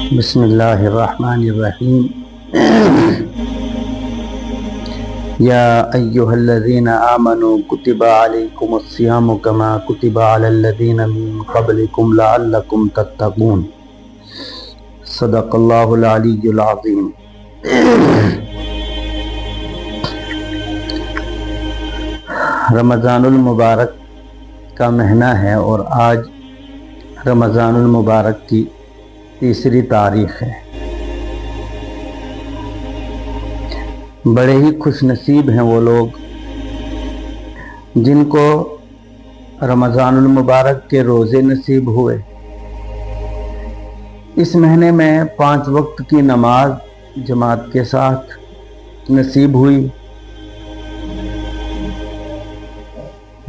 بسم اللہ الرحمن الرحیم یا ایہا الذین آمنوا کتب علیکم الصیام کما کتب علی الذین من قبلکم لعلکم تتقون صدق اللہ العلی العظیم۔ رمضان المبارک کا مہینہ ہے اور آج رمضان المبارک کی تیسری تاریخ ہے۔ بڑے ہی خوش نصیب ہیں وہ لوگ جن کو رمضان المبارک کے روزے نصیب ہوئے، اس مہینے میں 5 وقت کی نماز جماعت کے ساتھ نصیب ہوئی،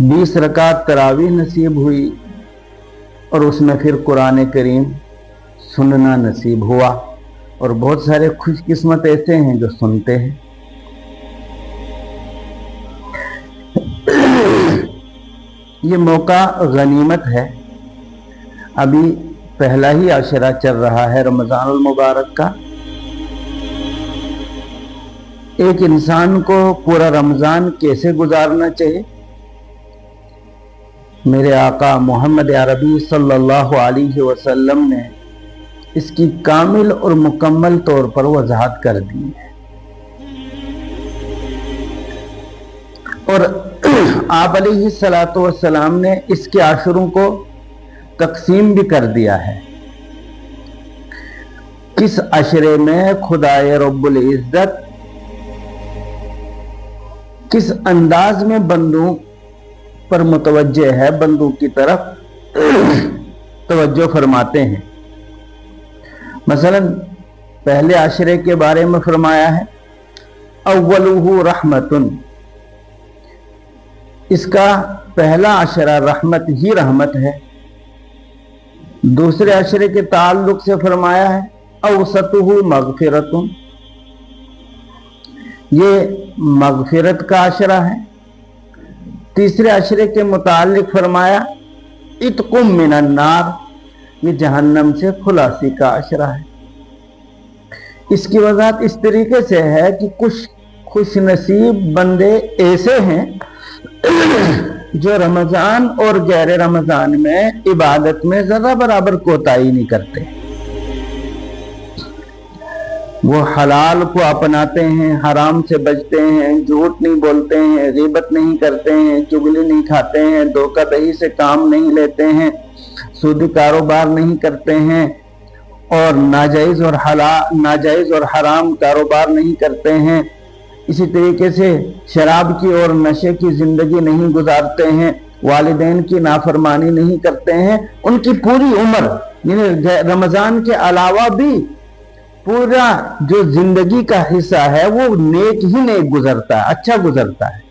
20 رکعت تراویح نصیب ہوئی اور اس میں پھر قرآن کریم سننا نصیب ہوا، اور بہت سارے خوش قسمت ایسے ہیں جو سنتے ہیں۔ یہ موقع غنیمت ہے، ابھی پہلا ہی عشرہ چل رہا ہے رمضان المبارک کا۔ ایک انسان کو پورا رمضان کیسے گزارنا چاہیے، میرے آقا محمد عربی صلی اللہ علیہ وسلم نے اس کی کامل اور مکمل طور پر وضاحت کر دی ہے، اور آپ علیہ الصلوۃ والسلام نے اس کے عشروں کو تقسیم بھی کر دیا ہے۔ کس عشرے میں خدائے رب العزت کس انداز میں بندوں پر متوجہ ہے، بندوں کی طرف توجہ فرماتے ہیں۔ مثلا پہلے عشرے کے بارے میں فرمایا ہے اولہ رحمتن، اس کا پہلا عشرہ رحمت ہی رحمت ہے۔ دوسرے عشرے کے تعلق سے فرمایا ہے اوسطہ مغفرتن، یہ مغفرت کا عشرہ ہے۔ تیسرے عشرے کے متعلق فرمایا عتق من النار، یہ جہنم سے خلاصی کا عشرہ ہے۔ اس کی وضاحت اس طریقے سے ہے کہ کچھ خوش نصیب بندے ایسے ہیں جو رمضان اور غیر رمضان میں عبادت میں ذرہ برابر کوتاہی نہیں کرتے، وہ حلال کو اپناتے ہیں، حرام سے بچتے ہیں، جھوٹ نہیں بولتے ہیں، غیبت نہیں کرتے ہیں، چغلی نہیں کھاتے ہیں، دھوکہ دہی سے کام نہیں لیتے ہیں، سودی کاروبار نہیں کرتے ہیں، اور ناجائز اور حرام کاروبار نہیں کرتے ہیں۔ اسی طریقے سے شراب کی اور نشے کی زندگی نہیں گزارتے ہیں، والدین کی نافرمانی نہیں کرتے ہیں۔ ان کی پوری عمر یعنی رمضان کے علاوہ بھی پورا جو زندگی کا حصہ ہے وہ نیک ہی نیک گزرتا ہے، اچھا گزرتا ہے۔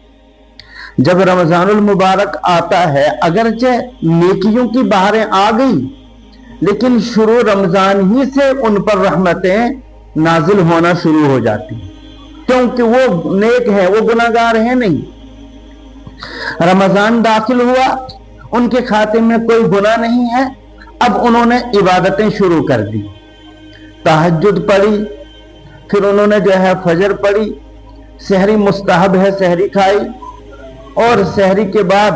جب رمضان المبارک آتا ہے اگرچہ نیکیوں کی بہاریں آ گئی، لیکن شروع رمضان ہی سے ان پر رحمتیں نازل ہونا شروع ہو جاتی ہیں، کیونکہ وہ نیک ہیں، وہ گناہگار ہیں نہیں۔ رمضان داخل ہوا، ان کے خاتمے میں کوئی گناہ نہیں ہے، اب انہوں نے عبادتیں شروع کر دی، تہجد پڑھی، پھر انہوں نے جو ہے فجر پڑھی، سحری مستحب ہے سحری کھائی، اور سحری کے بعد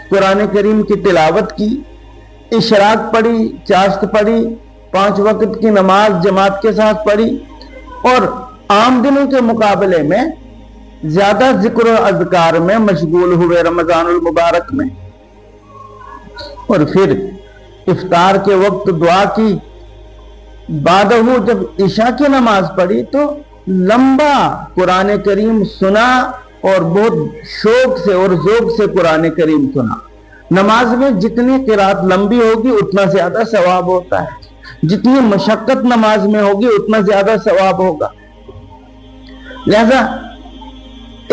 قرآن کریم کی تلاوت کی، اشراق پڑھی، چاشت پڑھی، 5 وقت کی نماز جماعت کے ساتھ پڑھی، اور عام دنوں کے مقابلے میں زیادہ ذکر و اذکار میں مشغول ہوئے رمضان المبارک میں۔ اور پھر افطار کے وقت دعا کی، بعدہ جب عشاء کی نماز پڑھی تو لمبا قرآن کریم سنا، اور بہت شوق سے اور ذوق سے قرآن کریم سنا۔ نماز میں جتنی قرات لمبی ہوگی اتنا زیادہ ثواب ہوتا ہے، جتنی مشقت نماز میں ہوگی اتنا زیادہ ثواب ہوگا۔ لہذا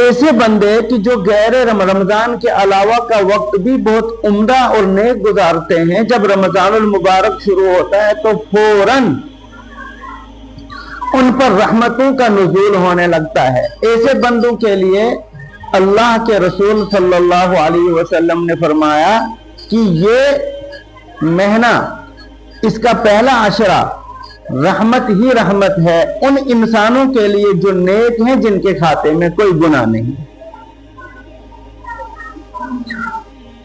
ایسے بندے کہ جو غیر رمضان کے علاوہ کا وقت بھی بہت عمدہ اور نیک گزارتے ہیں، جب رمضان المبارک شروع ہوتا ہے تو فوراً ان پر رحمتوں کا نزول ہونے لگتا ہے۔ ایسے بندوں کے لیے اللہ کے رسول صلی اللہ علیہ وسلم نے فرمایا کہ یہ مہینہ، اس کا پہلا عشرہ रहमत ही रहमत है उन इंसानों के लिए जो नेक हैं, जिनके खाते में कोई गुनाह नहीं।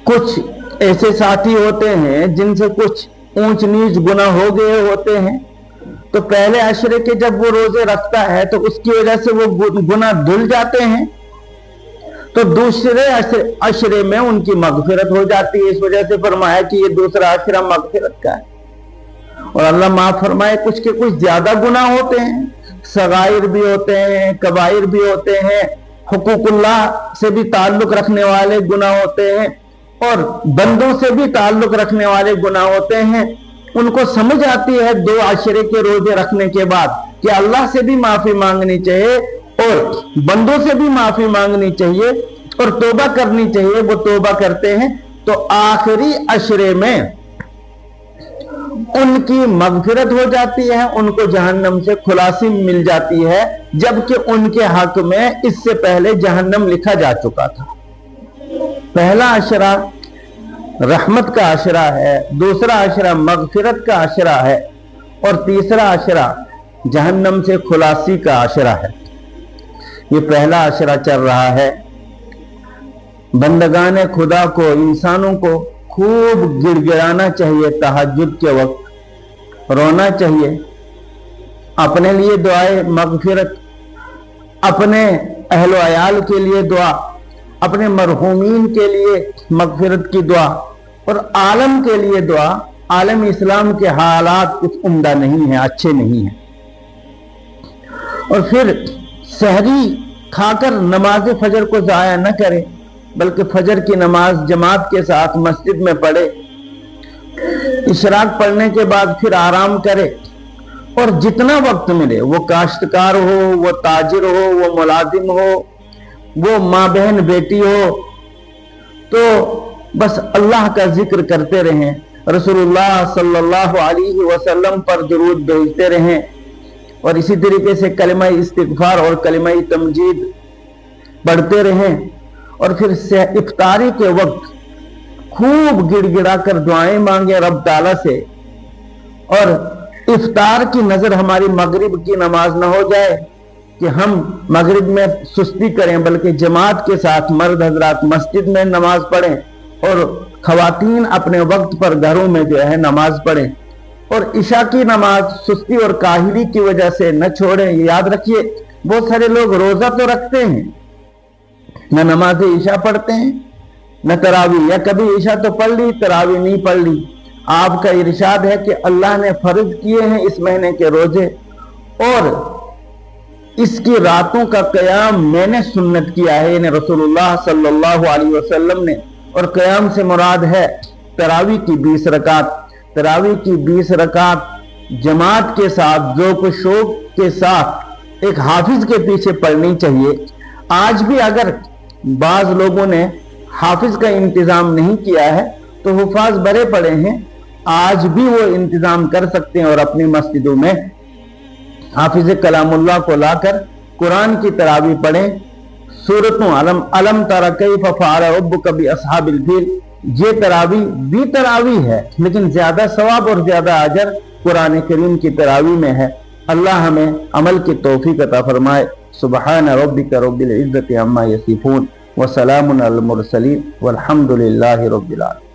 कुछ ऐसे साथी होते हैं जिनसे कुछ ऊंच नीच गुनाह हो गए होते हैं, तो पहले अशरे के जब वो रोजे रखता है तो उसकी वजह से वो गुनाह धुल जाते हैं, तो दूसरे अशरे में उनकी मगफिरत हो जाती है। इस वजह से फरमाया कि ये दूसरा अशरा मगफिरत का है। और अल्लाह माफ फरमाए, कुछ के कुछ ज्यादा गुनाह होते हैं, सगाइर भी होते हैं, कबाइर भी होते हैं, हुकूकुल्लाह से भी ताल्लुक रखने वाले गुनाह होते हैं, और बंदों से भी ताल्लुक रखने वाले गुनाह होते हैं। उनको समझ आती है 2 आशरे के रोजे रखने के बाद कि अल्लाह से भी माफी मांगनी चाहिए और बंदों से भी माफी मांगनी चाहिए और तौबा करनी चाहिए। वो तौबा करते हैं तो आखिरी अशरे में उनकी मगफिरत हो जाती है, उनको जहन्नम से खुलासी मिल जाती है, जबकि उनके हक में इससे पहले जहन्नम लिखा जा चुका था। पहला अशरा रहमत का अशरा है, दूसरा अशरा मगफिरत का अशरा है, और तीसरा अशरा जहन्नम से खुलासी का अशरा है। ये पहला अशरा चल रहा है। बंदगाने खुदा को, इंसानों को खूब गिड़गिड़ाना चाहिए, तहज्जुद के वक्त रोना चाहिए, अपने लिए दुआए मगफिरत, अपने अहलो अयाल के लिए दुआ, अपने मरहूमीन के लिए मगफिरत की दुआ, और आलम के लिए दुआ। आलम इस्लाम के हालात कुछ उम्दा नहीं है, अच्छे नहीं है। और फिर सहरी खाकर नमाज फजर को जाया न करे, बल्कि फजर की नमाज जमात के साथ मस्जिद में पढ़े, इशराक पढ़ने के बाद फिर आराम करे, और जितना वक्त मिले, वो काश्तकार हो, वो ताजिर हो, वो मुलाजिम हो, वो माँ बहन बेटी हो, तो बस अल्लाह का जिक्र करते रहें, रसूलुल्लाह सल्लल्लाहु अलैहि वसल्लम पर दुरूद भेजते रहें, और इसी तरीके से कलिमा इस्तिगफार और कलिमा तमजीद पढ़ते रहें। और फिर से इफ्तारी के वक्त खूब गिड़गिड़ा कर दुआएं मांगे रब ताला से, और इफ्तार की नजर हमारी मगरिब की नमाज ना हो जाए कि हम मगरिब में सुस्ती करें, बल्कि जमात के साथ मर्द हजरात मस्जिद में नमाज पढ़ें, और खवातीन अपने वक्त पर घरों में जो है नमाज पढ़ें, और इशा की नमाज सुस्ती और काहिली की वजह से न छोड़ें। याद रखिए, बहुत सारे लोग रोजा तो रखते हैं, न नमाज ईशा पढ़ते हैं, न तरावी, या कभी ईशा तो पढ़ ली, तरावी नहीं पढ़ ली। आपका इरशाद है कि अल्लाह ने फर्ज किए हैं इस महीने के रोजे, और इसकी रातों का कयाम मैंने सुन्नत किया है, यानी रसूलुल्लाह सल्लल्लाहु अलैहि वसल्लम ने। और कयाम से मुराद है तरावी की 20 रकात। तरावी की 20 रकात जमात के साथ, ज़ौक़ शौक़ के साथ, एक हाफिज के पीछे पढ़नी चाहिए। आज भी अगर बाज लोगों ने हाफिज का इंतजाम नहीं किया है तो हुफाज बड़े पड़े हैं, आज भी वो इंतजाम कर सकते हैं और अपनी मस्जिदों में हाफिज कलामुल्लाह को लाकर कुरान की तरावी पढ़ें। सूरतों अलम तरा कैफ़ फ़अल रब्बुका बि अस्हाबिल फील, ये तरावी भी तरावी है, लेकिन ज्यादा सवाब और ज्यादा अजर कुरान करीम की तरावी में है। अल्लाह हमें अमल की तौफीक अता फरमाए। सुबहान रब्बिका रब्बिल इज्जति अम्मा यसिफून व सलामुन अलल मुरसलीन वल्हम्दुलिल्लाहि रब्बिल आलमीन।